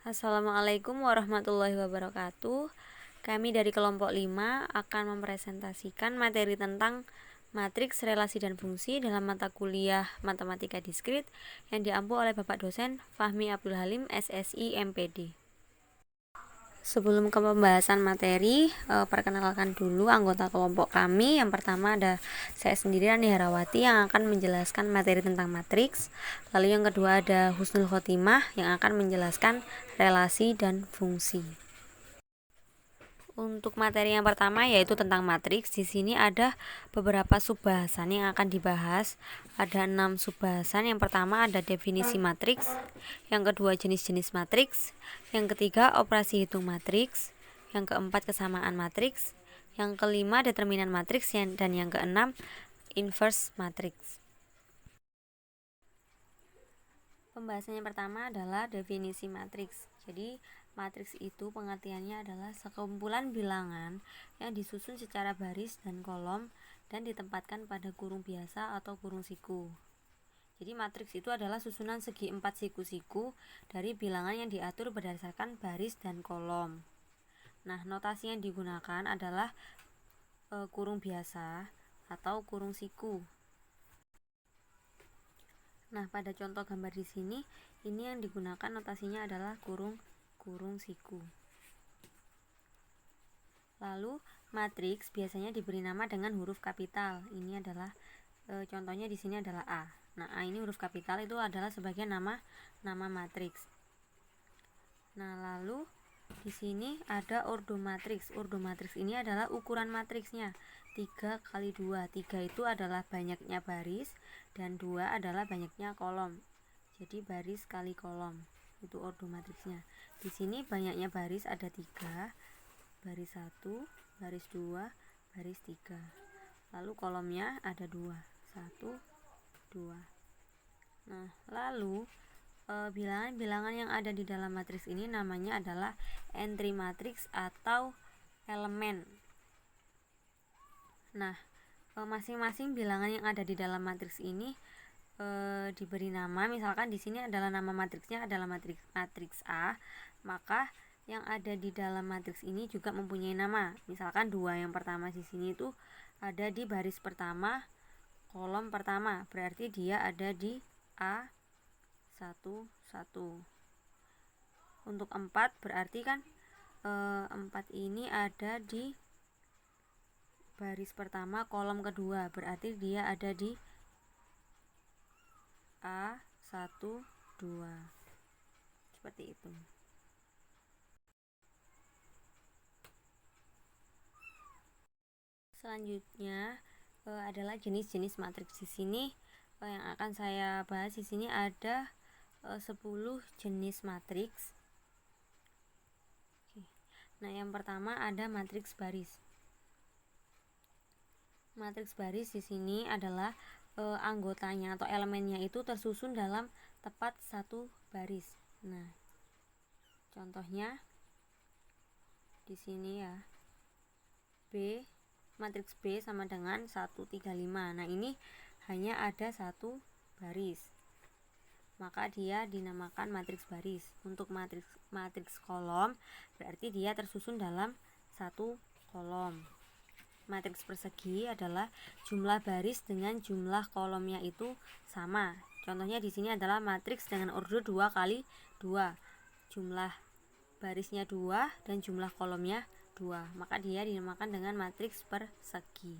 Assalamualaikum warahmatullahi wabarakatuh. Kami dari kelompok 5 akan mempresentasikan materi tentang matriks, relasi, dan fungsi dalam mata kuliah Matematika Diskrit yang diampu oleh Bapak dosen Fahmi Abdul Halim, SSI, MPD. Sebelum ke pembahasan materi, perkenalkan dulu anggota kelompok kami. Yang pertama ada saya sendiri, Rani Harawati, yang akan menjelaskan materi tentang matriks. Lalu yang kedua ada Husnul Khotimah yang akan menjelaskan relasi dan fungsi. Untuk materi yang pertama yaitu tentang matriks, di sini ada beberapa subbahasan yang akan dibahas. Ada 6 subbahasan. Yang pertama ada definisi matriks, yang kedua jenis-jenis matriks, yang ketiga operasi hitung matriks, yang keempat kesamaan matriks, yang kelima determinan matriks, dan yang keenam inverse matriks. Pembahasan yang pertama adalah definisi matriks. Jadi, matriks itu pengertiannya adalah sekumpulan bilangan yang disusun secara baris dan kolom dan ditempatkan pada kurung biasa atau kurung siku. Jadi, matriks itu adalah susunan segi 4 siku-siku dari bilangan yang diatur berdasarkan baris dan kolom. Nah, notasi yang digunakan adalah kurung biasa atau kurung siku. Nah, pada contoh gambar di sini, ini yang digunakan notasinya adalah kurung siku. Lalu, matriks biasanya diberi nama dengan huruf kapital. Ini adalah contohnya di sini adalah A. Nah, A ini huruf kapital, itu adalah sebagai nama matriks. Nah, lalu di sini ada ordo matriks. Ordo matriks ini adalah ukuran matriksnya 3 kali 2. 3 itu adalah banyaknya baris dan 2 adalah banyaknya kolom. Jadi baris kali kolom itu ordo matriksnya. Di sini banyaknya baris ada 3, baris 1, baris 2, baris 3. Lalu kolomnya ada 2, 1, 2. Nah, lalu bilangan-bilangan yang ada di dalam matriks ini namanya adalah entry matriks atau elemen. Nah, masing-masing bilangan yang ada di dalam matriks ini diberi nama. Misalkan di sini adalah nama matriksnya adalah matriks A, maka yang ada di dalam matriks ini juga mempunyai nama. Misalkan 2 yang pertama di sini itu ada di baris pertama, kolom pertama, berarti dia ada di A11. Untuk 4 berarti kan 4 ini ada di baris pertama, kolom kedua, berarti dia ada di A12. Seperti itu. Selanjutnya adalah jenis-jenis matriks. Di sini yang akan saya bahas di sini ada 10 jenis matriks. Nah, yang pertama ada matriks baris. Matriks baris di sini adalah anggotanya atau elemennya itu tersusun dalam tepat satu baris. Nah, contohnya di sini ya. Matriks B sama dengan 135. Nah, ini hanya ada satu baris. Maka dia dinamakan matriks baris. Untuk matriks kolom berarti dia tersusun dalam satu kolom. Matriks persegi adalah jumlah baris dengan jumlah kolomnya itu sama. Contohnya di sini adalah matriks dengan ordo 2 kali 2. Jumlah barisnya 2 dan jumlah kolomnya 2. Maka dia dinamakan dengan matriks persegi.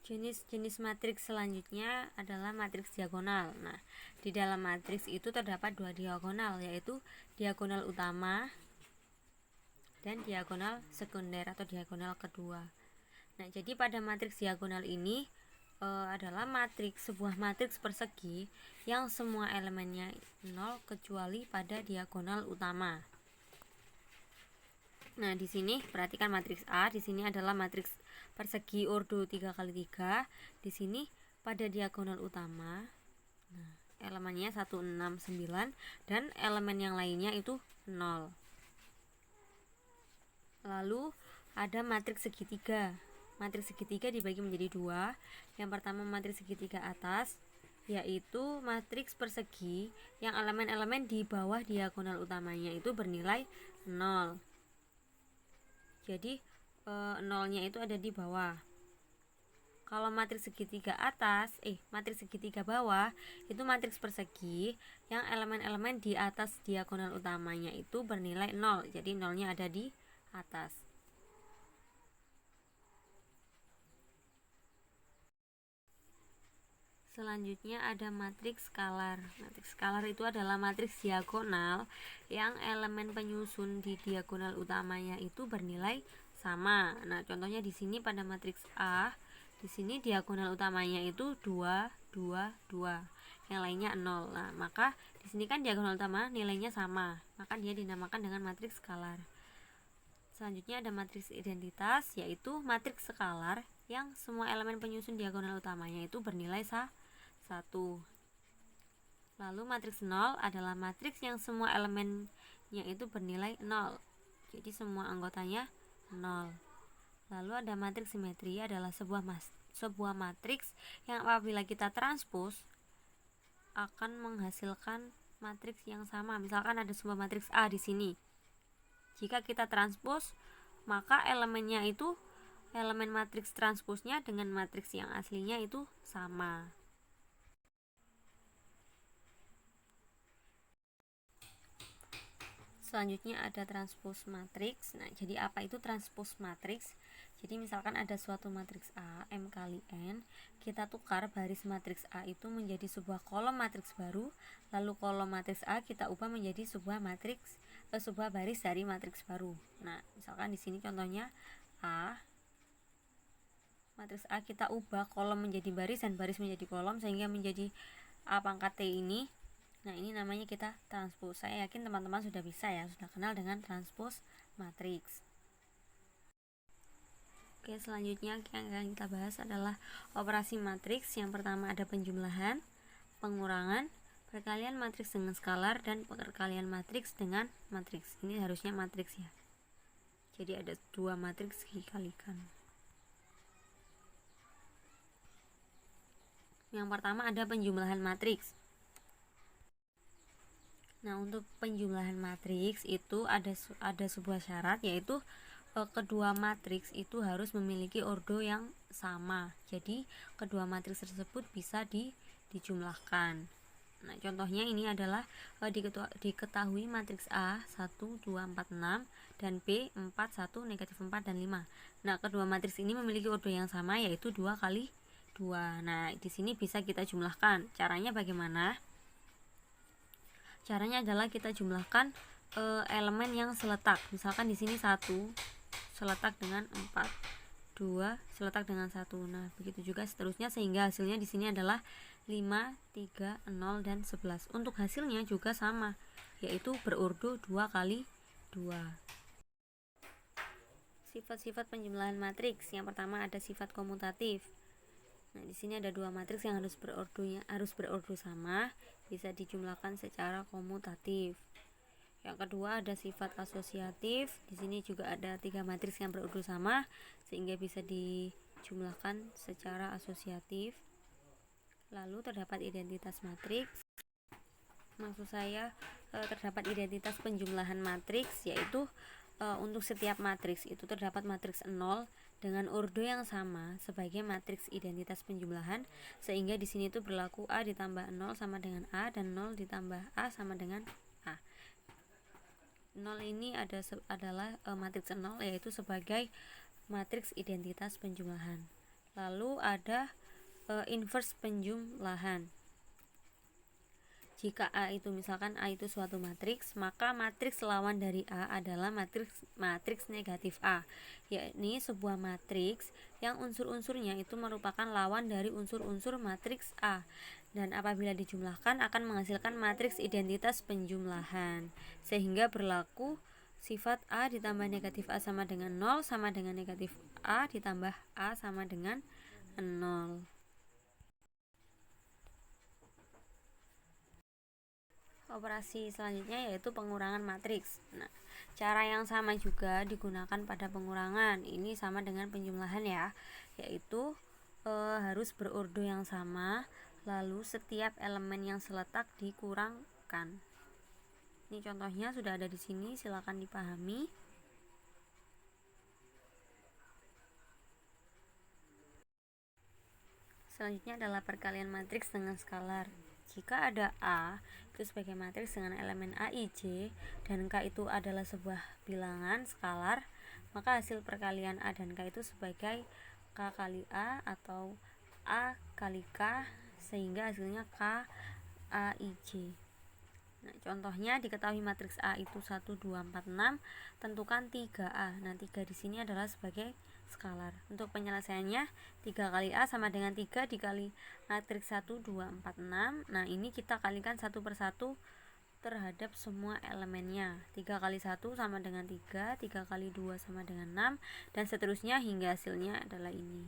Jenis-jenis matriks selanjutnya adalah matriks diagonal. Nah, di dalam matriks itu terdapat 2 diagonal, yaitu diagonal utama dan diagonal sekunder atau diagonal kedua. Nah, jadi pada matriks diagonal ini adalah sebuah matriks persegi yang semua elemennya 0 kecuali pada diagonal utama. Nah, di sini perhatikan matriks A, di sini adalah matriks persegi ordo 3 kali 3. Di sini pada diagonal utama, nah, elemennya 1, 6, 9 dan elemen yang lainnya itu 0. Lalu ada matriks segitiga. Matriks segitiga dibagi menjadi dua. Yang pertama matriks segitiga atas, yaitu matriks persegi yang elemen-elemen di bawah diagonal utamanya itu bernilai 0. Jadi nolnya itu ada di bawah. Kalau matriks segitiga atas, matriks segitiga bawah itu matriks persegi yang elemen-elemen di atas diagonal utamanya itu bernilai 0. Jadi nolnya ada di atas. Selanjutnya ada matriks skalar. Matriks skalar itu adalah matriks diagonal yang elemen penyusun di diagonal utamanya itu bernilai sama. Nah, contohnya di sini pada matriks A, di sini diagonal utamanya itu 2, 2, 2. Yang lainnya 0. Nah, maka di sini kan diagonal utama nilainya sama, maka dia dinamakan dengan matriks skalar. Selanjutnya ada matriks identitas, yaitu matriks skalar yang semua elemen penyusun diagonal utamanya itu bernilai 1. Lalu matriks 0 adalah matriks yang semua elemennya itu bernilai 0. Jadi semua anggotanya 0. Lalu ada matriks simetri, adalah sebuah matriks yang apabila kita transpos akan menghasilkan matriks yang sama. Misalkan ada sebuah matriks A di sini. Jika kita transpos, maka elemennya itu elemen matriks transposnya dengan matriks yang aslinya itu sama. Selanjutnya ada transpos matriks. Nah, jadi apa itu transpos matriks? Jadi misalkan ada suatu matriks A, M kali N, kita tukar baris matriks A itu menjadi sebuah kolom matriks baru, lalu kolom matriks A kita ubah menjadi sebuah baris dari matriks baru. Nah, misalkan di sini contohnya A, matriks A kita ubah kolom menjadi baris dan baris menjadi kolom sehingga menjadi A pangkat T ini. Nah, ini namanya kita transpos. Saya yakin teman-teman sudah bisa ya, sudah kenal dengan transpos matriks. Oke, selanjutnya yang akan kita bahas adalah operasi matriks. Yang pertama ada penjumlahan, pengurangan, perkalian matriks dengan skalar, dan perkalian matriks dengan matriks. Ini harusnya matriks ya. Jadi ada dua matriks dikalikan. Yang pertama ada penjumlahan matriks. Nah, untuk penjumlahan matriks itu ada sebuah syarat, yaitu kedua matriks itu harus memiliki ordo yang sama. Jadi kedua matriks tersebut bisa dijumlahkan. Nah, contohnya ini adalah diketahui matriks A 1, 2, 4, 6 dan B 4, 1, negatif 4 dan 5. Nah, kedua matriks ini memiliki ordo yang sama, yaitu 2 kali 2. Nah, di sini bisa kita jumlahkan. Caranya bagaimana? Caranya adalah kita jumlahkan elemen yang seletak. Misalkan di sini 1 seletak dengan 4, 2 seletak dengan 1. Nah, begitu juga seterusnya sehingga hasilnya di sini adalah 5, 3, 0 dan 11. Untuk hasilnya juga sama, yaitu berordo 2 kali 2. Sifat-sifat penjumlahan matriks. Yang pertama ada sifat komutatif. Nah, di sini ada dua matriks yang harus berordo sama, bisa dijumlahkan secara komutatif. Yang kedua ada sifat asosiatif. Di sini juga ada 3 matriks yang berordo sama sehingga bisa dijumlahkan secara asosiatif. Lalu terdapat identitas matriks. Maksud saya terdapat identitas penjumlahan matriks, yaitu untuk setiap matriks itu terdapat matriks 0 dengan ordo yang sama sebagai matriks identitas penjumlahan, sehingga di sini itu berlaku A ditambah 0 sama dengan A dan 0 ditambah A sama dengan A. 0 ini adalah matriks 0, yaitu sebagai matriks identitas penjumlahan. Lalu ada inverse penjumlahan. Jika A itu misalkan A itu suatu matriks, maka matriks lawan dari A adalah matriks negatif A, yakni sebuah matriks yang unsur-unsurnya itu merupakan lawan dari unsur-unsur matriks A, dan apabila dijumlahkan akan menghasilkan matriks identitas penjumlahan, sehingga berlaku sifat A ditambah negatif A sama dengan 0 sama dengan negatif A ditambah A sama dengan 0. Operasi selanjutnya yaitu pengurangan matriks. Nah, Cara yang sama juga digunakan pada pengurangan. Ini sama dengan penjumlahan ya, yaitu harus berordo yang sama, lalu setiap elemen yang seletak dikurangkan. Ini contohnya sudah ada di sini, silakan dipahami. Selanjutnya adalah perkalian matriks dengan skalar. Jika ada A itu sebagai matriks dengan elemen A, I, J, dan K itu adalah sebuah bilangan skalar, maka hasil perkalian A dan K itu sebagai K kali A atau A kali K, sehingga hasilnya K A, I, J. Nah, contohnya diketahui matriks A itu 1, 2, 4, 6, tentukan 3A. Nah, 3 di sini adalah sebagai skalar. Untuk penyelesaiannya 3 kali A sama dengan 3 dikali matriks 1, 2, 4, 6. Nah, ini kita kalikan satu per satu terhadap semua elemennya. 3 kali 1 sama dengan 3, 3 kali 2 sama dengan 6, dan seterusnya hingga hasilnya adalah ini.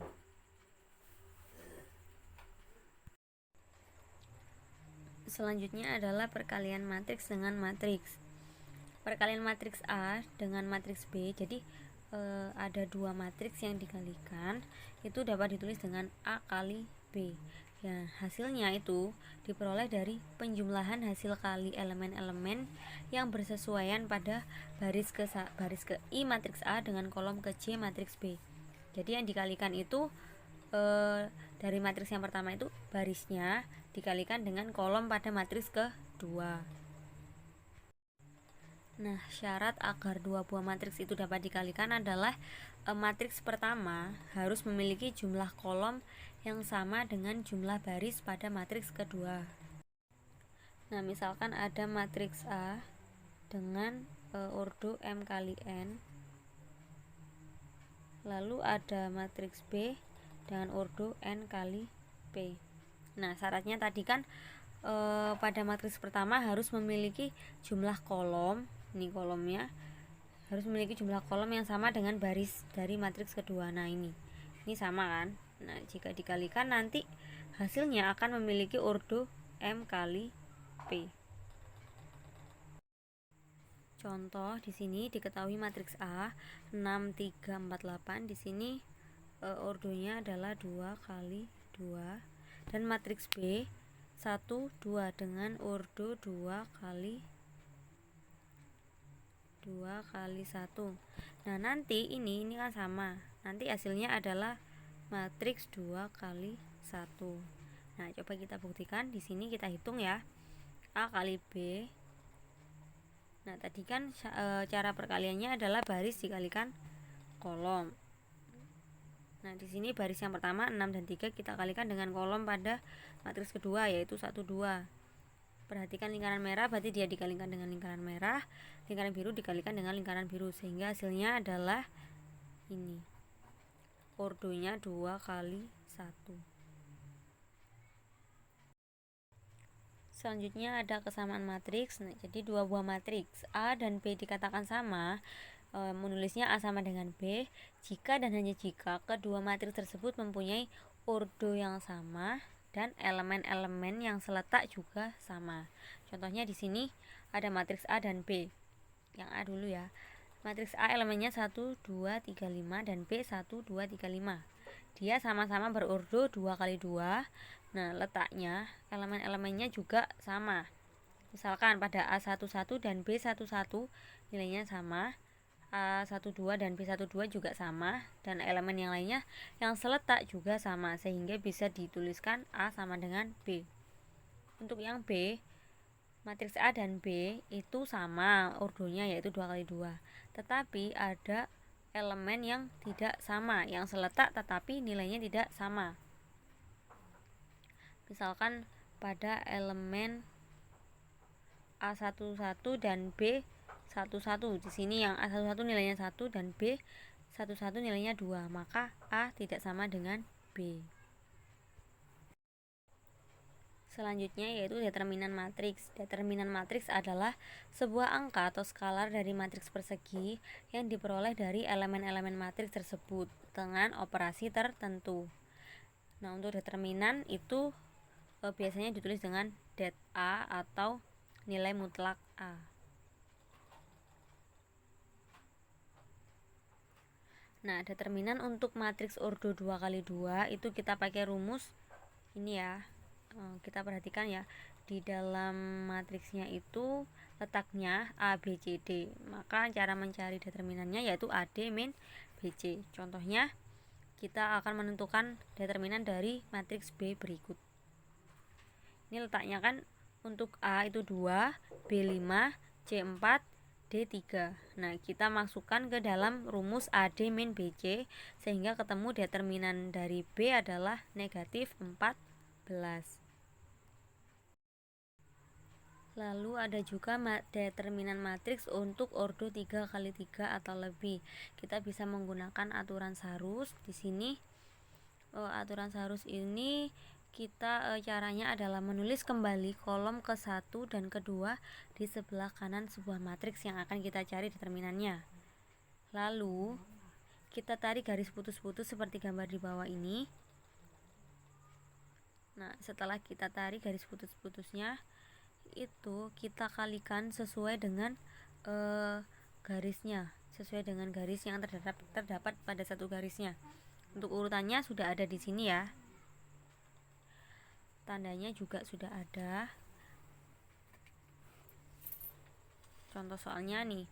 Selanjutnya adalah perkalian matriks dengan matriks. Perkalian matriks A dengan matriks B, jadi ada dua matriks yang dikalikan, itu dapat ditulis dengan A kali B. Ya, hasilnya itu diperoleh dari penjumlahan hasil kali elemen-elemen yang bersesuaian pada baris ke I matriks A dengan kolom ke J matriks B. Jadi yang dikalikan itu dari matriks yang pertama itu barisnya dikalikan dengan kolom pada matriks kedua. Nah, syarat agar dua buah matriks itu dapat dikalikan adalah matriks pertama harus memiliki jumlah kolom yang sama dengan jumlah baris pada matriks kedua. Nah, misalkan ada matriks A dengan ordo M kali N, lalu ada matriks B dengan ordo N kali P. Nah, syaratnya tadi kan pada matriks pertama harus memiliki jumlah kolom, ini kolomnya harus memiliki jumlah kolom yang sama dengan baris dari matriks kedua. Nah, ini sama kan. Nah, jika dikalikan nanti hasilnya akan memiliki ordo M kali P. Contoh di sini diketahui matriks A 6, 3, 4, 8. Di sini ordonya adalah 2 kali 2, dan matriks B 1, 2 dengan ordo 2 kali 1. Nah, nanti ini kan sama. Nanti hasilnya adalah matriks 2 kali 1. Nah, coba kita buktikan. Di sini kita hitung ya. A kali B. Nah, tadi kan cara perkaliannya adalah baris dikalikan kolom. Nah, di sini baris yang pertama 6 dan 3 kita kalikan dengan kolom pada matriks kedua, yaitu 1, 2. Perhatikan lingkaran merah, berarti dia dikalikan dengan lingkaran merah, lingkaran biru dikalikan dengan lingkaran biru, sehingga hasilnya adalah ini, ordonya 2 kali 1. Selanjutnya ada kesamaan matriks. Nah, jadi dua buah matriks A dan B dikatakan sama, menulisnya A sama dengan B jika dan hanya jika kedua matriks tersebut mempunyai ordo yang sama dan elemen-elemen yang seletak juga sama. Contohnya di sini ada matriks A dan B. Yang A dulu ya. Matriks A elemennya 1, 2, 3, 5 dan B 1, 2, 3, 5. Dia sama-sama berordo 2 kali 2. Nah, letaknya elemen-elemennya juga sama. Misalkan pada A11 dan B11 nilainya sama, A12 dan B12 juga sama, dan elemen yang lainnya yang seletak juga sama, sehingga bisa dituliskan A sama dengan B. Untuk yang B, matriks A dan B itu sama ordonya, yaitu 2 kali 2. Tetapi ada elemen yang tidak sama, yang seletak tetapi nilainya tidak sama. Misalkan pada elemen A11 dan B11. Di sini yang A11 nilainya 1 dan B11 nilainya 2, maka A tidak sama dengan B. Selanjutnya yaitu determinan matriks. Determinan matriks adalah sebuah angka atau skalar dari matriks persegi yang diperoleh dari elemen-elemen matriks tersebut dengan operasi tertentu. Nah, untuk determinan itu biasanya ditulis dengan det A atau nilai mutlak A. Nah, determinan untuk matriks ordo 2x2 itu kita pakai rumus ini ya. Kita perhatikan ya, di dalam matriksnya itu letaknya A, B, C, D. Maka cara mencari determinannya yaitu AD min BC. Contohnya, kita akan menentukan determinan dari matriks B berikut. Ini letaknya kan untuk A itu 2, B 5, C 4, D 3. Nah, kita masukkan ke dalam rumus AD min BC sehingga ketemu determinan dari B adalah negatif 14. Lalu ada juga determinan matriks untuk ordo 3x3 atau lebih. Kita bisa menggunakan aturan Sarus. Di sini aturan Sarus ini kita caranya adalah menulis kembali kolom ke-1 dan kedua di sebelah kanan sebuah matriks yang akan kita cari determinannya. Lalu kita tarik garis putus-putus seperti gambar di bawah ini. Nah, setelah kita tarik garis putus-putusnya, itu kita kalikan sesuai dengan garisnya, sesuai dengan garis yang terdapat pada satu garisnya. Untuk urutannya sudah ada di sini ya. Tandanya juga sudah ada. Contoh soalnya nih,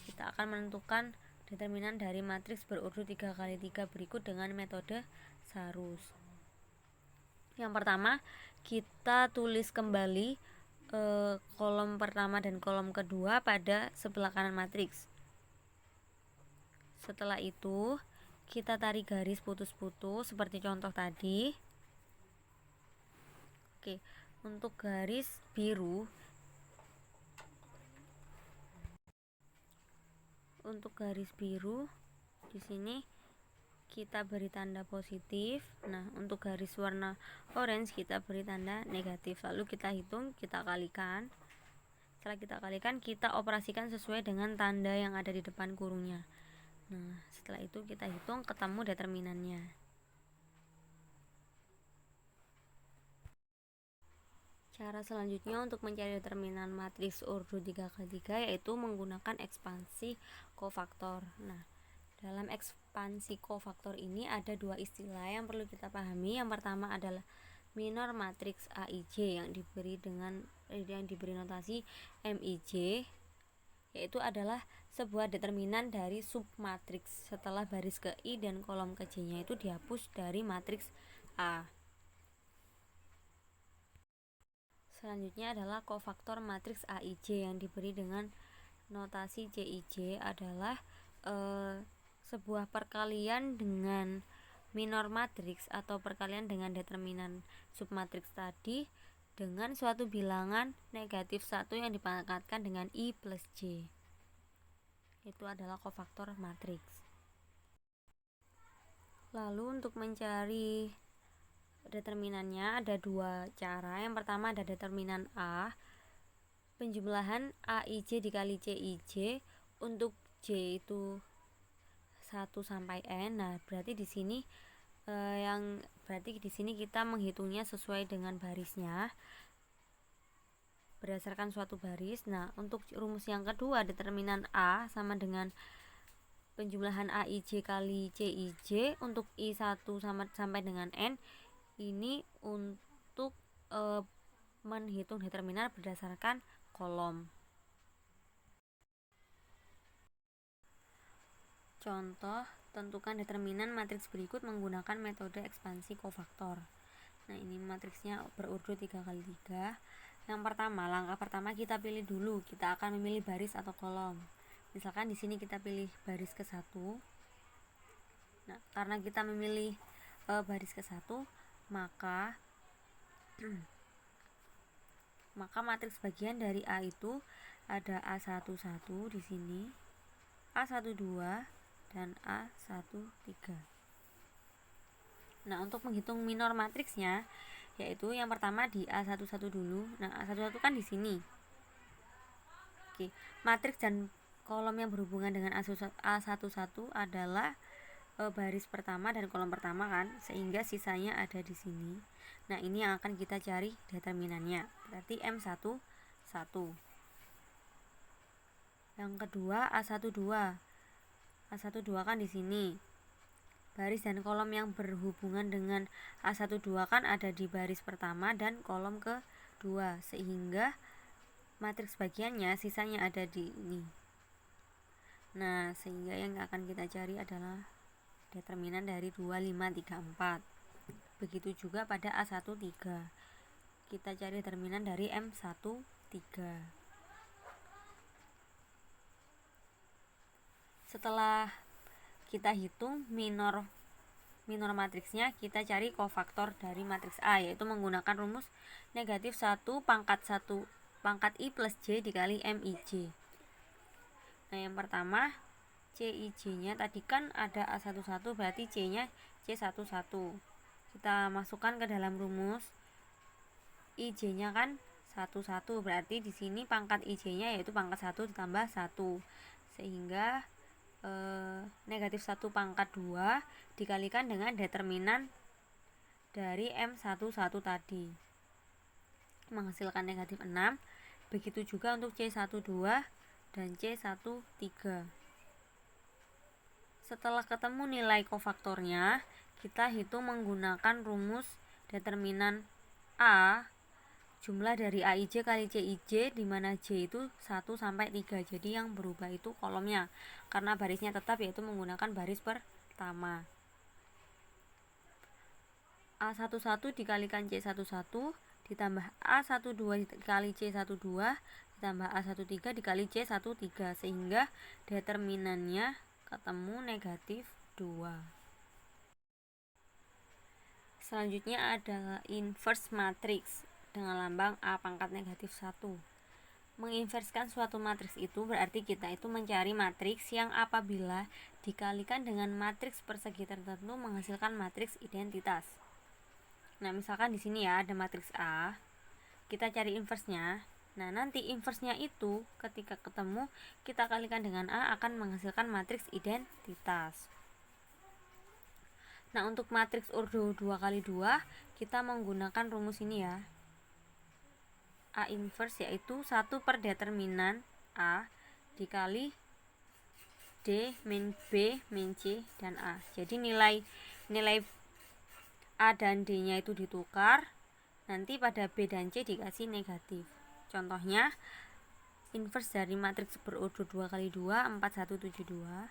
kita akan menentukan determinan dari matriks berurut 3x3 berikut dengan metode Sarus. Yang pertama, kita tulis kembali kolom pertama dan kolom kedua pada sebelah kanan matriks. Setelah itu, kita tarik garis putus-putus seperti contoh tadi. Oke, untuk garis biru, di sini kita beri tanda positif. Nah, untuk garis warna orange kita beri tanda negatif. Lalu kita hitung, kita kalikan. Setelah kita kalikan, kita operasikan sesuai dengan tanda yang ada di depan kurungnya. Nah, setelah itu kita hitung, ketemu determinannya. Cara selanjutnya untuk mencari determinan matriks ordo 3x3 yaitu menggunakan ekspansi kofaktor. Nah, dalam ekspansi kofaktor ini ada dua istilah yang perlu kita pahami. Yang pertama adalah minor matriks AIJ yang diberi notasi MIJ, yaitu adalah sebuah determinan dari submatriks setelah baris ke I dan kolom ke J-nya itu dihapus dari matriks A. Selanjutnya adalah kofaktor matriks AIJ yang diberi dengan notasi JIJ adalah sebuah perkalian dengan minor matriks atau perkalian dengan determinan submatriks tadi dengan suatu bilangan negatif 1 yang dipangkatkan dengan I plus J. Itu adalah kofaktor matriks. Lalu untuk mencari determinannya ada dua cara. Yang pertama ada determinan A, penjumlahan AIJ dikali CIJ. Untuk J itu 1 sampai N. Nah, berarti di sini kita menghitungnya sesuai dengan barisnya berdasarkan suatu baris. Nah, untuk rumus yang kedua, determinan A sama dengan penjumlahan AIJ kali CIJ. Untuk I1 sampai dengan N ini untuk menghitung determinan berdasarkan kolom. Contoh, tentukan determinan matriks berikut menggunakan metode ekspansi kofaktor. Nah, ini matriksnya berurut 3x3. Yang pertama, langkah pertama kita pilih dulu, kita akan memilih baris atau kolom. Misalkan di sini kita pilih baris ke-1. Nah, karena kita memilih baris ke-1, maka matriks bagian dari A itu ada A11 di sini, A12 dan A13. Nah, untuk menghitung minor matriksnya yaitu yang pertama di A11 dulu. Nah, A11 kan di sini. Oke, matriks dan kolom yang berhubungan dengan A11 adalah baris pertama dan kolom pertama kan, sehingga sisanya ada di sini. Nah, ini yang akan kita cari determinannya. Berarti M11. Yang kedua A12. A12 kan di sini. Baris dan kolom yang berhubungan dengan A12 kan ada di baris pertama dan kolom kedua, sehingga matriks bagiannya sisanya ada di ini. Nah, sehingga yang akan kita cari adalah determinan dari 2, 5, 3, 4. Begitu juga pada A13. Kita cari determinan dari M13. Setelah kita hitung minor matriksnya, kita cari kofaktor dari matriks A, yaitu menggunakan rumus negatif 1 pangkat I plus J dikali MIJ. Nah, yang pertama CIJ nya tadi kan ada A11, berarti C nya C11. Kita masukkan ke dalam rumus. IJ nya kan 11, berarti di sini pangkat IJ nya yaitu pangkat 1 ditambah 1, sehingga negatif 1 pangkat 2 dikalikan dengan determinan dari M11 tadi, menghasilkan negatif 6. Begitu juga untuk C12 dan C13. Setelah ketemu nilai kofaktornya, kita hitung menggunakan rumus determinan A, jumlah dari AIJ kali CIJ, di mana J itu 1 sampai 3. Jadi yang berubah itu kolomnya, karena barisnya tetap, yaitu menggunakan baris pertama. A11 dikalikan C11 ditambah A12 dikali C12 ditambah A13 dikali C13, sehingga determinannya ketemu negatif 2. Selanjutnya adalah inverse matrix dengan lambang A pangkat negatif 1. Menginverskan suatu matriks itu berarti kita itu mencari matriks yang apabila dikalikan dengan matriks persegi tertentu menghasilkan matriks identitas. Nah, misalkan di sini ya ada matriks A, kita cari inversnya. Nah, nanti inversnya itu ketika ketemu kita kalikan dengan A akan menghasilkan matriks identitas. Nah, untuk matriks ordo 2x2 kita menggunakan rumus ini ya. A inverse yaitu 1 per determinan A dikali D min B min C dan A. Jadi nilai A dan D nya itu ditukar, nanti pada B dan C dikasih negatif. Contohnya inverse dari matriks berordo 2x2 4172.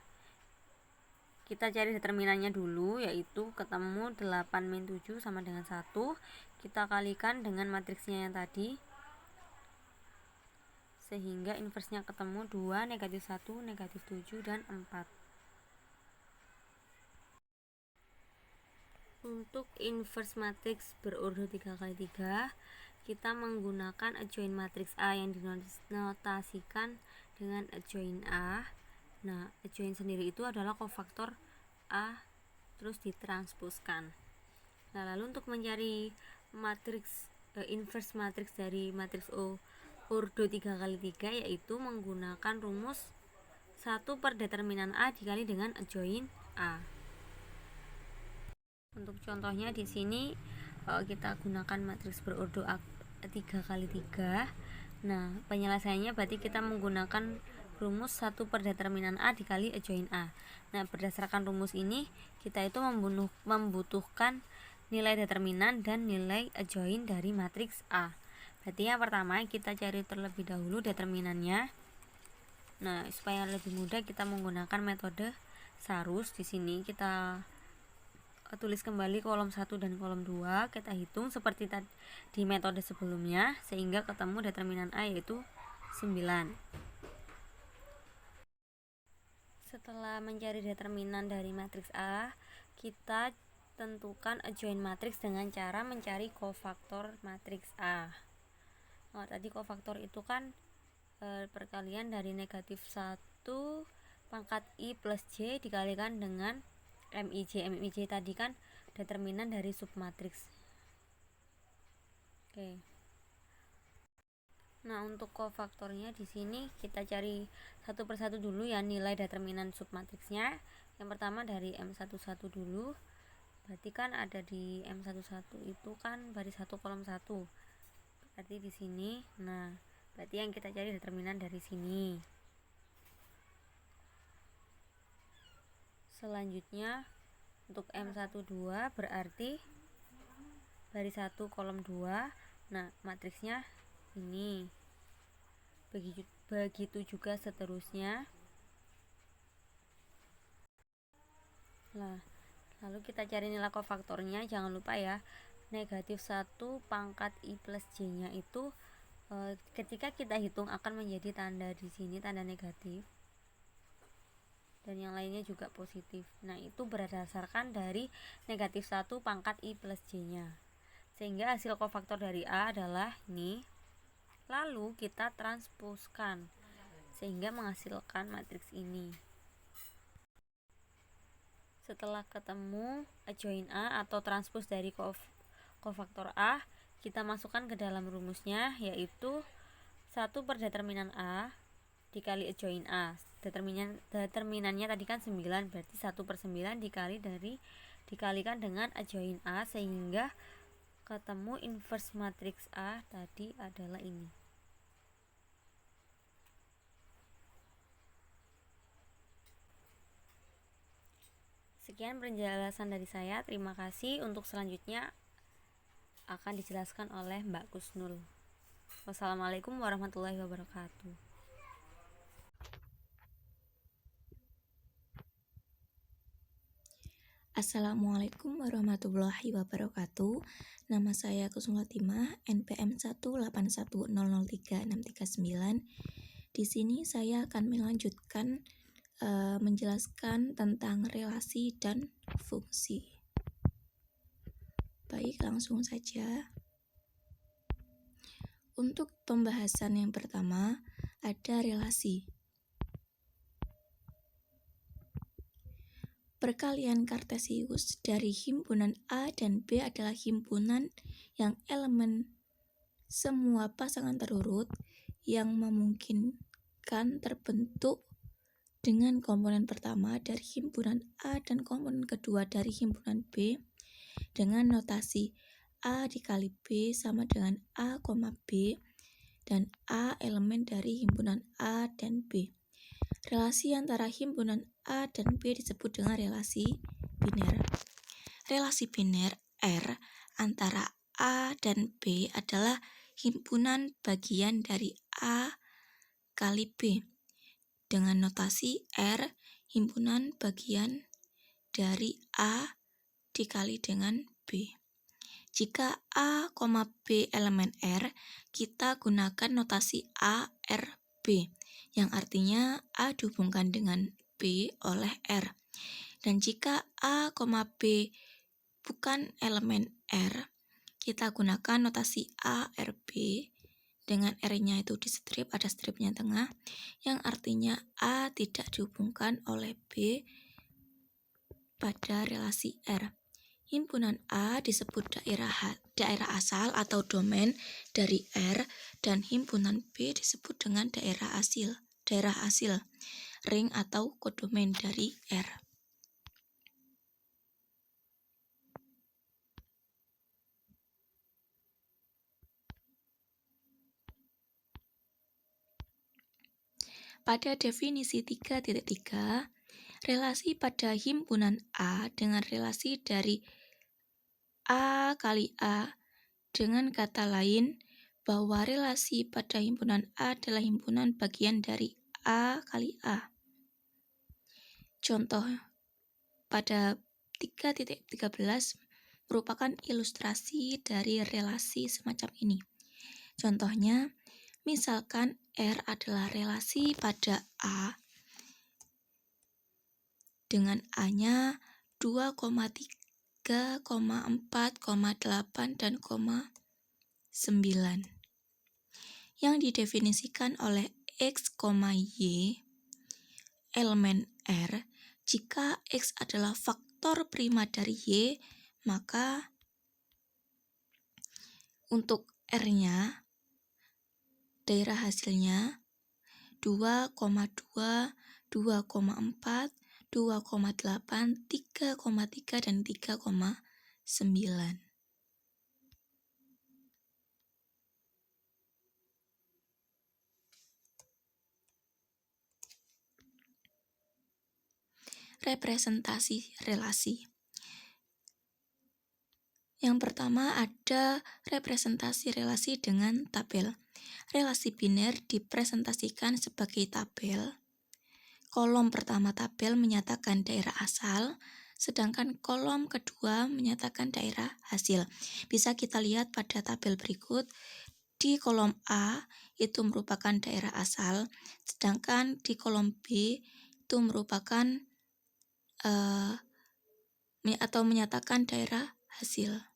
Kita cari determinannya dulu, yaitu ketemu 8 min 7 sama dengan 1. Kita kalikan dengan matriksnya yang tadi, sehingga inversnya ketemu 2, negatif 1, negatif 7, dan 4. Untuk inverse matriks berordo 3x3, kita menggunakan adjoint matriks A yang dinotasikan dengan adjoint A. Nah, adjoint sendiri itu adalah kofaktor A terus ditranspuskan. Nah, lalu untuk mencari matriks inverse matriks dari matriks O ordo 3x3 yaitu menggunakan rumus 1 per determinan A dikali dengan adjoint A. Untuk contohnya di sini kita gunakan matriks berordo 3x3. Nah, penyelesaiannya berarti kita menggunakan rumus 1 per determinan A dikali adjoint A. Nah, berdasarkan rumus ini kita itu membutuhkan nilai determinan dan nilai adjoint dari matriks A. Berarti yang pertama kita cari terlebih dahulu determinannya. Nah, supaya lebih mudah kita menggunakan metode Sarus. Di sini kita tulis kembali kolom 1 dan kolom 2, kita hitung seperti tadi di metode sebelumnya sehingga ketemu determinan A yaitu 9. Setelah mencari determinan dari matriks A, kita tentukan adjoint matriks dengan cara mencari kofaktor matriks A. Nah, tadi kofaktor itu kan perkalian dari negatif 1 pangkat I plus J dikalikan dengan MIJ. MIJ tadi kan determinan dari submatriks. Oke. Nah, untuk kofaktornya di sini kita cari satu persatu dulu ya nilai determinan submatriksnya. Yang pertama dari M11 dulu. Berarti kan ada di M11 itu kan baris 1 kolom 1. Berarti di sini. Nah, berarti yang kita cari determinan dari sini. Selanjutnya untuk M12 berarti baris 1 kolom 2. Nah, matriksnya ini. Begitu juga seterusnya. Nah, lalu kita cari nilai kofaktornya. Jangan lupa ya, negatif 1 pangkat I plus J nya itu ketika kita hitung akan menjadi tanda di sini, tanda negatif, dan yang lainnya juga positif. Nah, itu berdasarkan dari negatif 1 pangkat I plus J nya, sehingga hasil kofaktor dari A adalah ini. Lalu kita transposkan sehingga menghasilkan matriks ini. Setelah ketemu adjoin A atau transpos dari kofaktor A, kita masukkan ke dalam rumusnya, yaitu 1 per determinan A dikali adjoin A. Determinannya tadi kan 9, berarti 1 per 9 dikalikan dengan adjoin A, sehingga ketemu inverse matriks A tadi adalah ini. Sekian penjelasan dari saya. Terima kasih. Untuk selanjutnya akan dijelaskan oleh Mbak Kusnul. Wassalamualaikum warahmatullahi wabarakatuh. Assalamualaikum warahmatullahi wabarakatuh. Nama saya Kusnul Latimah, NPM 181003639. Di sini saya akan melanjutkan menjelaskan tentang relasi dan fungsi. Baik, langsung saja. Untuk pembahasan yang pertama, ada relasi. Perkalian kartesius dari himpunan A dan B adalah himpunan yang elemen semua pasangan terurut yang memungkinkan terbentuk dengan komponen pertama dari himpunan A dan komponen kedua dari himpunan B dengan notasi A dikali B sama dengan A, B dan A elemen dari himpunan A dan B. Relasi antara himpunan A dan B disebut dengan relasi biner. Relasi biner R antara A dan B adalah himpunan bagian dari A kali B dengan notasi R himpunan bagian dari A dikali dengan B. Jika A, B elemen R, kita gunakan notasi A, R, B, yang artinya A dihubungkan dengan B oleh R. Dan jika A, B bukan elemen R, kita gunakan notasi A, R, B, dengan R-nya itu di strip, ada stripnya tengah, yang artinya A tidak dihubungkan oleh B pada relasi R. Himpunan A disebut daerah asal atau domain dari R dan himpunan B disebut dengan daerah hasil, ring atau kodomain dari R. Pada definisi 3.3, relasi pada himpunan A dengan relasi dari A kali A, dengan kata lain bahwa relasi pada himpunan A adalah himpunan bagian dari A kali A. Contoh pada 3.13 merupakan ilustrasi dari relasi semacam ini. Contohnya, misalkan R adalah relasi pada A dengan A-nya 2,3, 4,8, dan 9 yang didefinisikan oleh X, Y elemen R. Jika X adalah faktor prima dari Y, maka untuk R-nya daerah hasilnya 2,2, 2,4, 2,8, 3,3, dan 3,9. representasi relasi. Yang pertama ada representasi relasi dengan tabel. Relasi biner dipresentasikan sebagai tabel. Kolom pertama tabel menyatakan daerah asal, sedangkan kolom kedua menyatakan daerah hasil. Bisa kita lihat pada tabel berikut. Di kolom A itu merupakan daerah asal, sedangkan di kolom B itu merupakan atau menyatakan daerah hasil.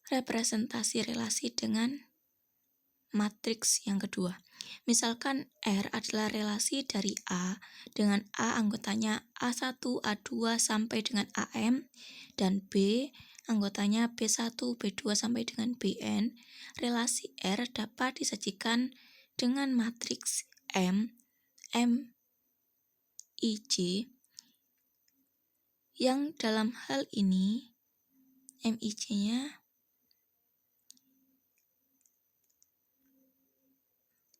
Representasi relasi dengan matriks yang kedua. Misalkan R adalah relasi dari A dengan A anggotanya A1, A2 sampai dengan AM, dan B anggotanya B1, B2 sampai dengan Bn. Relasi R dapat disajikan dengan matriks M, M, I, J, yang dalam hal ini MIJ-nya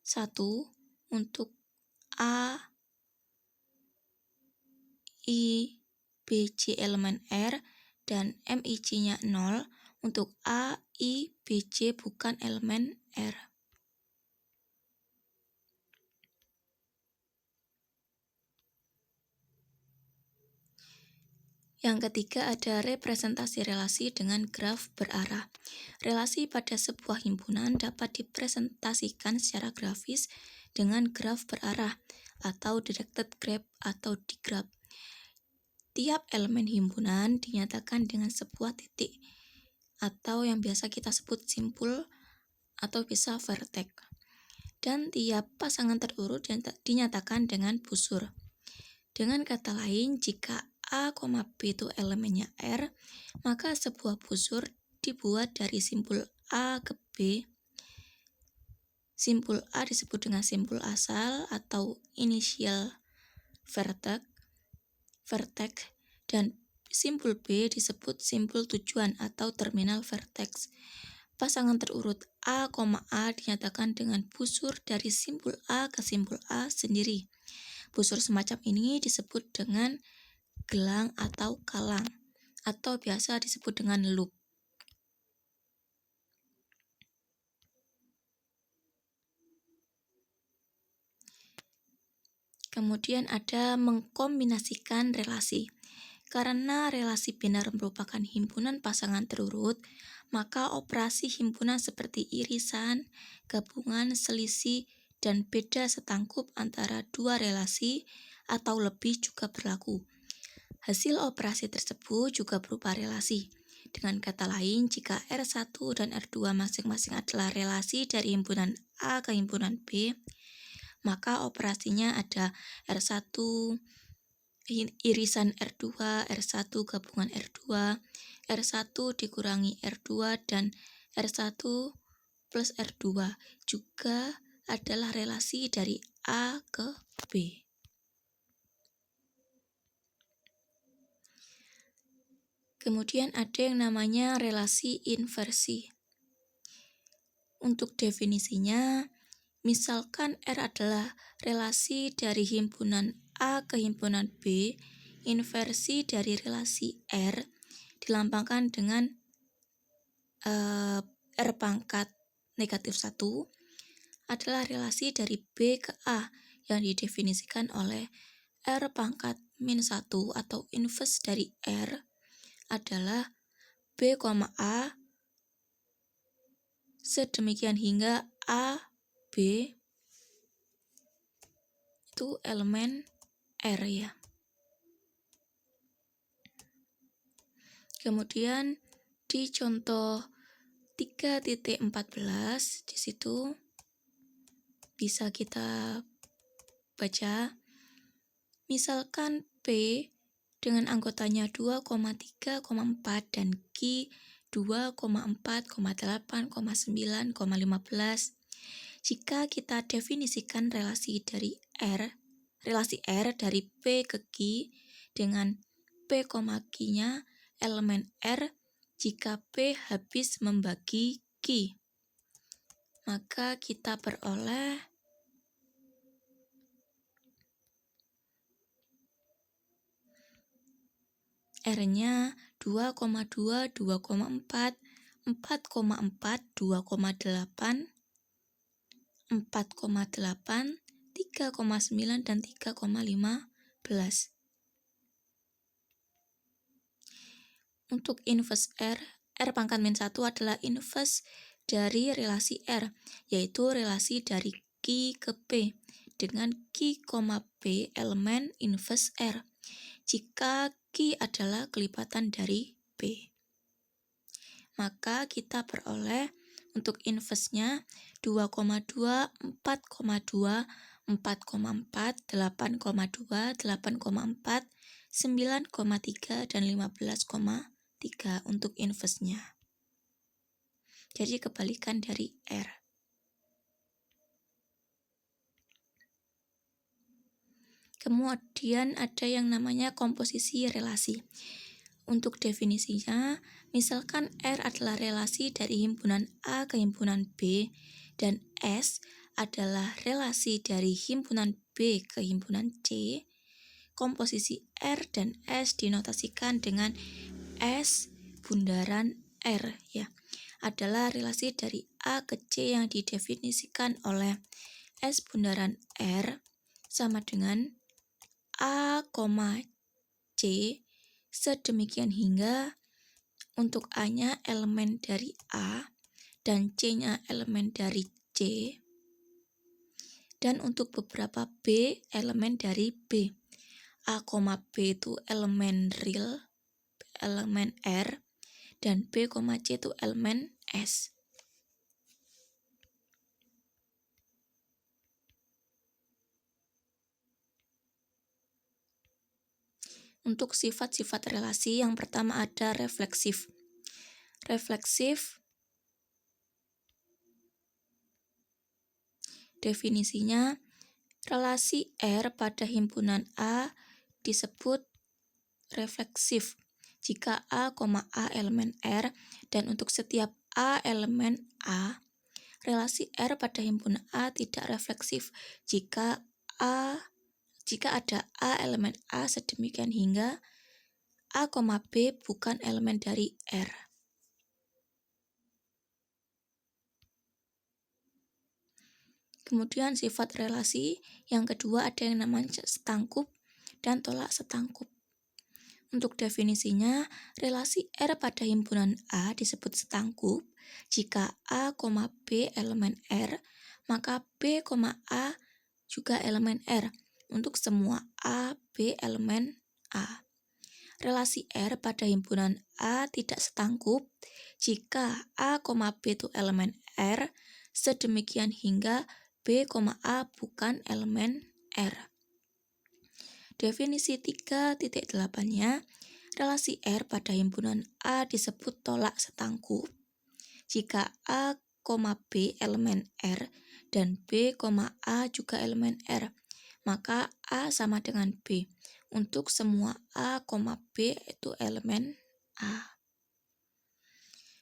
1 untuk A, I, B, J elemen R, dan MIJ-nya 0 untuk A, I, B, J bukan elemen R. Yang ketiga ada representasi relasi dengan graf berarah. Relasi pada sebuah himpunan dapat dipresentasikan secara grafis dengan graf berarah atau directed graph atau digraph. Tiap elemen himpunan dinyatakan dengan sebuah titik atau yang biasa kita sebut simpul atau bisa vertex. Dan tiap pasangan terurut dinyatakan dengan busur. Dengan kata lain, jika A, B itu elemennya R, maka sebuah busur dibuat dari simpul A ke B. Simpul A disebut dengan simpul asal atau initial vertex, dan simpul B disebut simpul tujuan atau terminal vertex. Pasangan terurut A, A dinyatakan dengan busur dari simpul A ke simpul A sendiri. Busur semacam ini disebut dengan gelang atau kalang, atau biasa disebut dengan loop. Kemudian ada mengkombinasikan relasi. Karena relasi biner merupakan himpunan pasangan terurut, maka operasi himpunan seperti irisan, gabungan, selisih, dan beda setangkup antara dua relasi atau lebih juga berlaku. Hasil operasi tersebut juga berupa relasi. Dengan kata lain, jika R1 dan R2 masing-masing adalah relasi dari himpunan A ke himpunan B, maka operasinya ada R1 irisan R2, R1 gabungan R2, R1 dikurangi R2, dan R1 plus R2 juga adalah relasi dari A ke B. Kemudian ada yang namanya relasi inversi. Untuk definisinya, misalkan R adalah relasi dari himpunan A ke himpunan B, inversi dari relasi R dilambangkan dengan R pangkat negatif 1 adalah relasi dari B ke A yang didefinisikan oleh R pangkat min 1 atau inverse dari R adalah B, A sedemikian hingga A, B itu elemen R ya. Kemudian di contoh 3.14 di situ bisa kita baca, misalkan P dengan anggotanya 2,3,4 dan Q 2,4,8,9,15. Jika kita definisikan relasi R dari P ke Q dengan P, Q-nya elemen R jika P habis membagi Q. maka kita peroleh R-nya 2,2, 2,4, 4,4, 2,8, 4,8, 3,9, dan 3,15. Untuk inverse R, R pangkat min 1 adalah inverse dari relasi R, yaitu relasi dari Q ke P, dengan Q, P elemen inverse R, jika Q adalah kelipatan dari P. Maka kita peroleh untuk inverse-nya 2,2, 4,2, 4,4, 8,2, 8,4, 9,3, dan 15,3 untuk inverse-nya. Jadi kebalikan dari R. Kemudian ada yang namanya komposisi relasi. Untuk definisinya, misalkan R adalah relasi dari himpunan A ke himpunan B, dan S adalah relasi dari himpunan B ke himpunan C, komposisi R dan S dinotasikan dengan S bundaran R, ya. Adalah relasi dari A ke C yang didefinisikan oleh S bundaran R sama dengan A, C, sedemikian hingga untuk A-nya elemen dari A dan C-nya elemen dari C, dan untuk beberapa B elemen dari B. A, B itu elemen real, elemen R, dan B, C itu elemen S. Untuk sifat-sifat relasi, yang pertama ada refleksif. Refleksif definisinya, relasi R pada himpunan A disebut refleksif jika A, elemen R, dan untuk setiap A elemen A, relasi R pada himpunan A tidak refleksif jika ada A elemen A sedemikian hingga A, B bukan elemen dari R. Kemudian sifat relasi yang kedua ada yang namanya setangkup dan tolak setangkup. Untuk definisinya, relasi R pada himpunan A disebut setangkup jika A, B elemen R, maka B, A juga elemen R untuk semua A, B elemen A. Relasi R pada himpunan A tidak setangkup jika A, B itu elemen R, sedemikian hingga B, A bukan elemen R. Definisi 3.8-nya, relasi R pada himpunan A disebut tolak setangkup jika A, B elemen R dan B, A juga elemen R, maka A sama dengan B untuk semua A, B itu elemen A.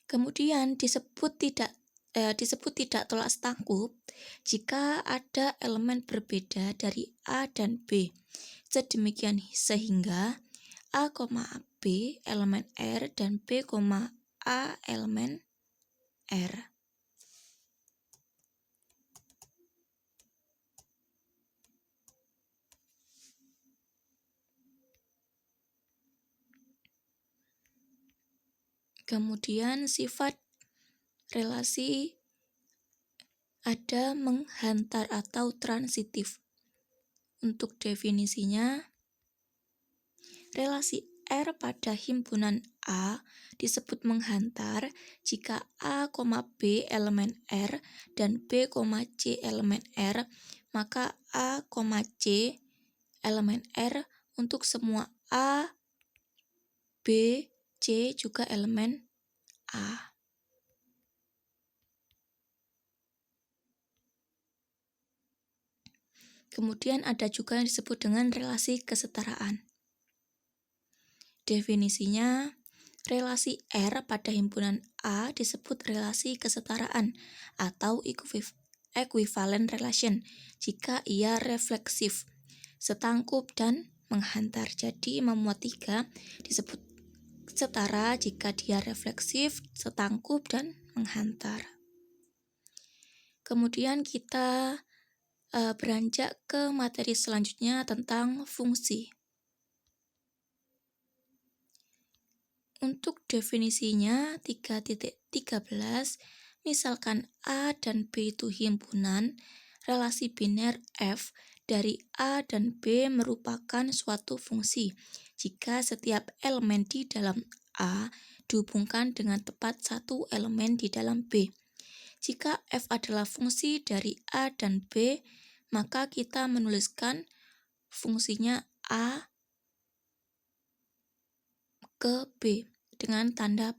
Kemudian disebut tidak tolak setangkup jika ada elemen berbeda dari A dan B, sedemikian sehingga A, B elemen R dan B, A elemen R. Kemudian sifat relasi ada menghantar atau transitif. Untuk definisinya, relasi R pada himpunan A disebut menghantar jika A, B elemen R dan B, C elemen R, maka A, C elemen R untuk semua A, B, C juga elemen A. Kemudian ada juga yang disebut dengan relasi kesetaraan. Definisinya, Relasi R pada himpunan A disebut relasi kesetaraan atau equivalent relation jika ia refleksif, setangkup, dan menghantar. Jadi memuat 3 disebut setara jika dia refleksif, setangkup, dan menghantar. Kemudian kita beranjak ke materi selanjutnya tentang fungsi. Untuk definisinya 3.13, misalkan A dan B itu himpunan, relasi biner F dari A dan B merupakan suatu fungsi jika setiap elemen di dalam A dihubungkan dengan tepat satu elemen di dalam B. Jika F adalah fungsi dari A dan B, maka kita menuliskan fungsinya A ke B dengan tanda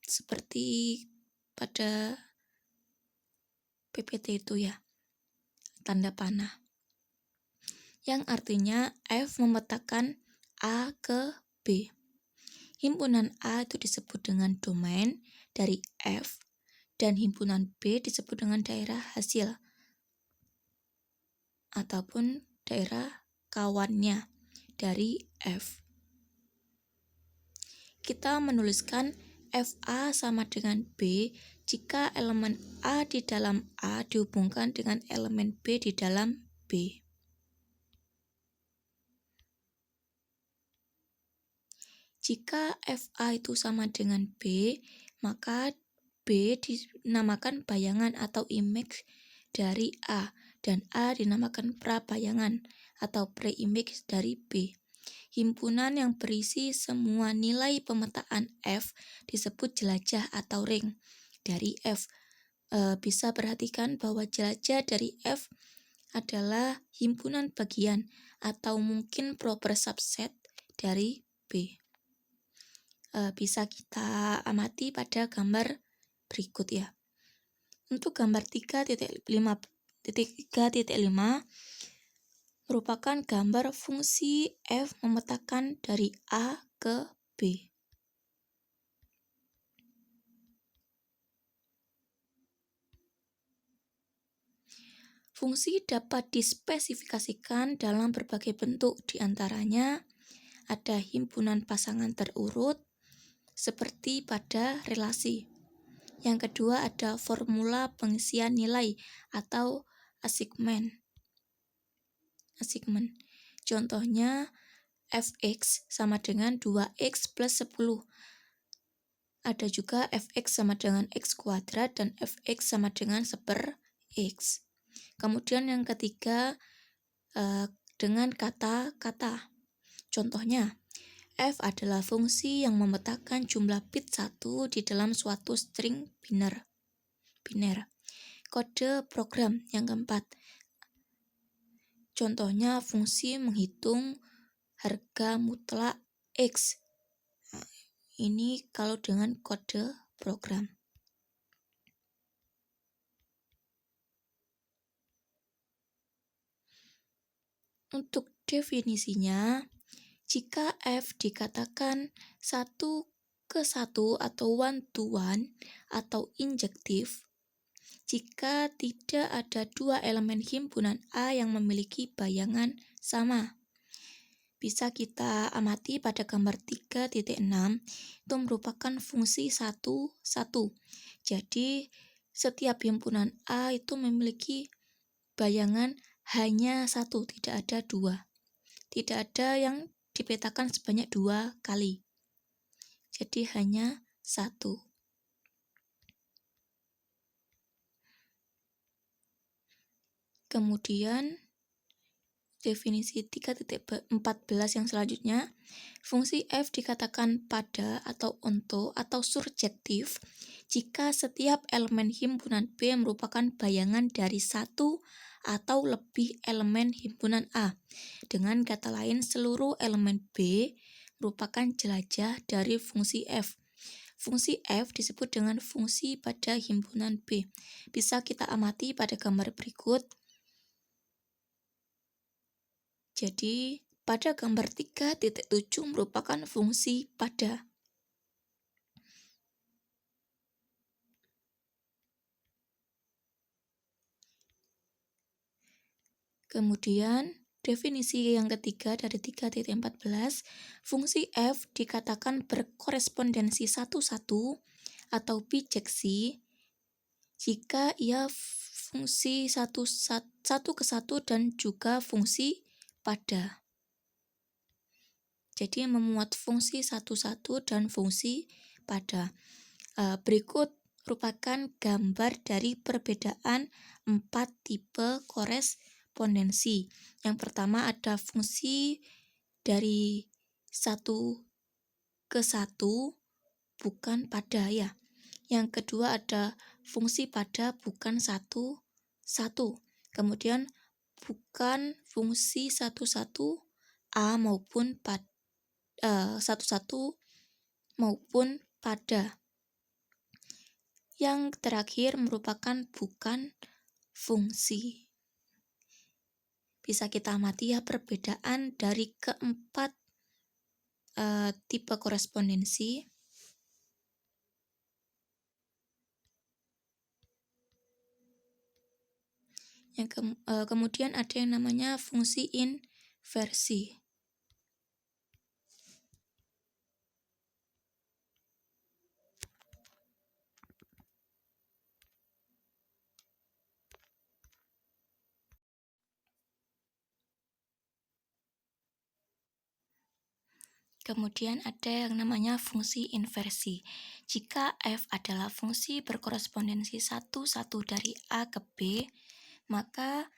seperti pada PPT itu ya, tanda panah. Yang artinya F memetakan A ke B. Himpunan A itu disebut dengan domain dari F dan himpunan B disebut dengan daerah hasil ataupun daerah kawannya dari F. Kita menuliskan FA sama dengan B jika elemen A di dalam A dihubungkan dengan elemen B di dalam B. Jika FA itu sama dengan B, maka B dinamakan bayangan atau image dari A dan A dinamakan prabayangan atau pre-image dari B. Himpunan yang berisi semua nilai pemetaan F disebut jelajah atau ring dari F. Bisa perhatikan bahwa jelajah dari F adalah himpunan bagian atau mungkin proper subset dari B. Bisa kita amati pada gambar berikut ya. Untuk gambar 3.5 merupakan gambar fungsi F memetakan dari A ke B. Fungsi dapat dispesifikasikan dalam berbagai bentuk, diantaranya ada himpunan pasangan terurut, seperti pada relasi. Yang kedua ada formula pengisian nilai atau assignment. Contohnya fx sama dengan 2x plus 10. Ada juga fx sama dengan x kuadrat dan fx sama dengan 1/x. Kemudian yang ketiga dengan kata-kata. Contohnya, f adalah fungsi yang memetakan jumlah bit 1 di dalam suatu string biner. Kode program yang keempat. Contohnya fungsi menghitung harga mutlak X. Ini kalau dengan kode program. Untuk definisinya, jika F dikatakan 1 ke 1 atau 1 to 1 atau injektif, jika tidak ada dua elemen himpunan A yang memiliki bayangan sama. Bisa kita amati pada gambar 3.6, itu merupakan fungsi 1, 1. Jadi, setiap himpunan A itu memiliki bayangan hanya 1, tidak ada 2. Tidak ada yang dipetakan sebanyak 2 kali. Jadi, hanya 1. Kemudian, definisi 3.14 yang selanjutnya, fungsi F dikatakan pada atau onto atau surjektif jika setiap elemen himpunan B merupakan bayangan dari satu atau lebih elemen himpunan A. Dengan kata lain, seluruh elemen B merupakan jelajah dari fungsi F. Fungsi F disebut dengan fungsi pada himpunan B. Bisa kita amati pada gambar berikut. Jadi, pada gambar 3.7 merupakan fungsi pada. Kemudian definisi yang ketiga dari 3.14, fungsi f dikatakan berkorespondensi satu-satu atau bijeksi jika ia fungsi satu ke satu dan juga fungsi pada. Jadi memuat fungsi satu-satu dan fungsi pada. Berikut merupakan gambar dari perbedaan 4 tipe korespondensi. Yang pertama ada fungsi dari satu ke satu bukan pada ya. Yang kedua ada fungsi pada bukan satu. Kemudian bukan fungsi satu-satu A maupun satu-satu maupun pada. Yang terakhir merupakan bukan fungsi. Bisa kita amati ya perbedaan dari keempat tipe korespondensi. Kemudian ada yang namanya fungsi inversi. Kemudian ada yang namanya fungsi inversi. Jika f adalah fungsi berkorespondensi satu-satu dari A ke B, maka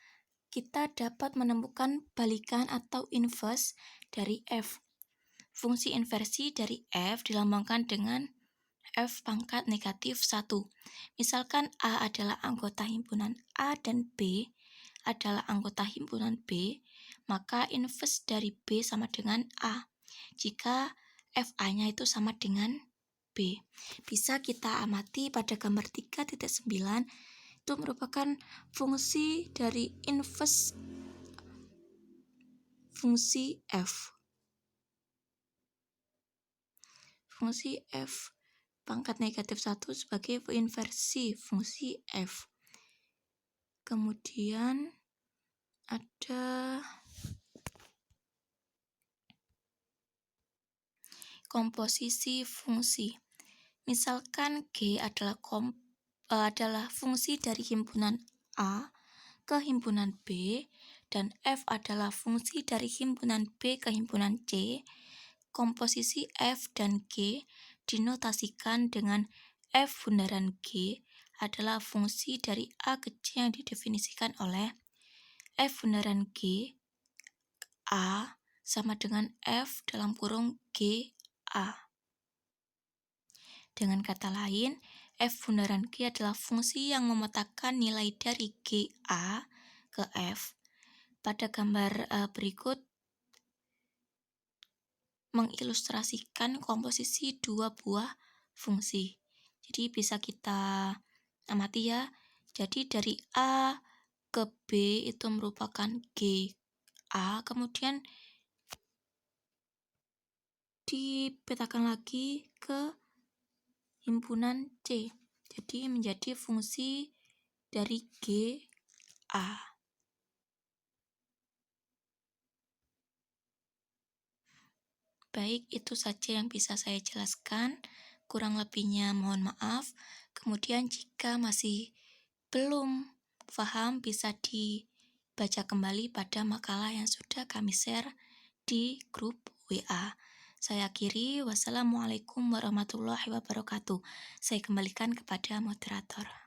kita dapat menemukan balikan atau inverse dari f. Fungsi inversi dari f dilambangkan dengan f pangkat negatif 1. Misalkan A adalah anggota himpunan A dan B adalah anggota himpunan B, maka inverse dari B sama dengan A. Jika FA-nya itu sama dengan B. Bisa kita amati pada gambar 3.9, itu merupakan fungsi dari inverse fungsi F. Fungsi F pangkat negatif 1 sebagai inversi fungsi F. Kemudian ada komposisi fungsi. Misalkan G adalah fungsi dari himpunan A ke himpunan B dan F adalah fungsi dari himpunan B ke himpunan C. Komposisi F dan G dinotasikan dengan F bundaran G adalah fungsi dari A ke C yang didefinisikan oleh F bundaran G A sama dengan F dalam kurung G A. Dengan kata lain, F bundaran G adalah fungsi yang memetakan nilai dari G A ke F. Pada gambar berikut mengilustrasikan komposisi dua buah fungsi. Jadi bisa kita amati ya. Jadi dari A ke B itu merupakan G A, kemudian dipetakan lagi ke himpunan C. Jadi menjadi fungsi dari G A. Baik, itu saja yang bisa saya jelaskan. Kurang lebihnya mohon maaf. Kemudian jika masih belum paham bisa dibaca kembali pada makalah yang sudah kami share di grup WA. Saya akhiri, wassalamualaikum warahmatullahi wabarakatuh. Saya kembalikan kepada moderator.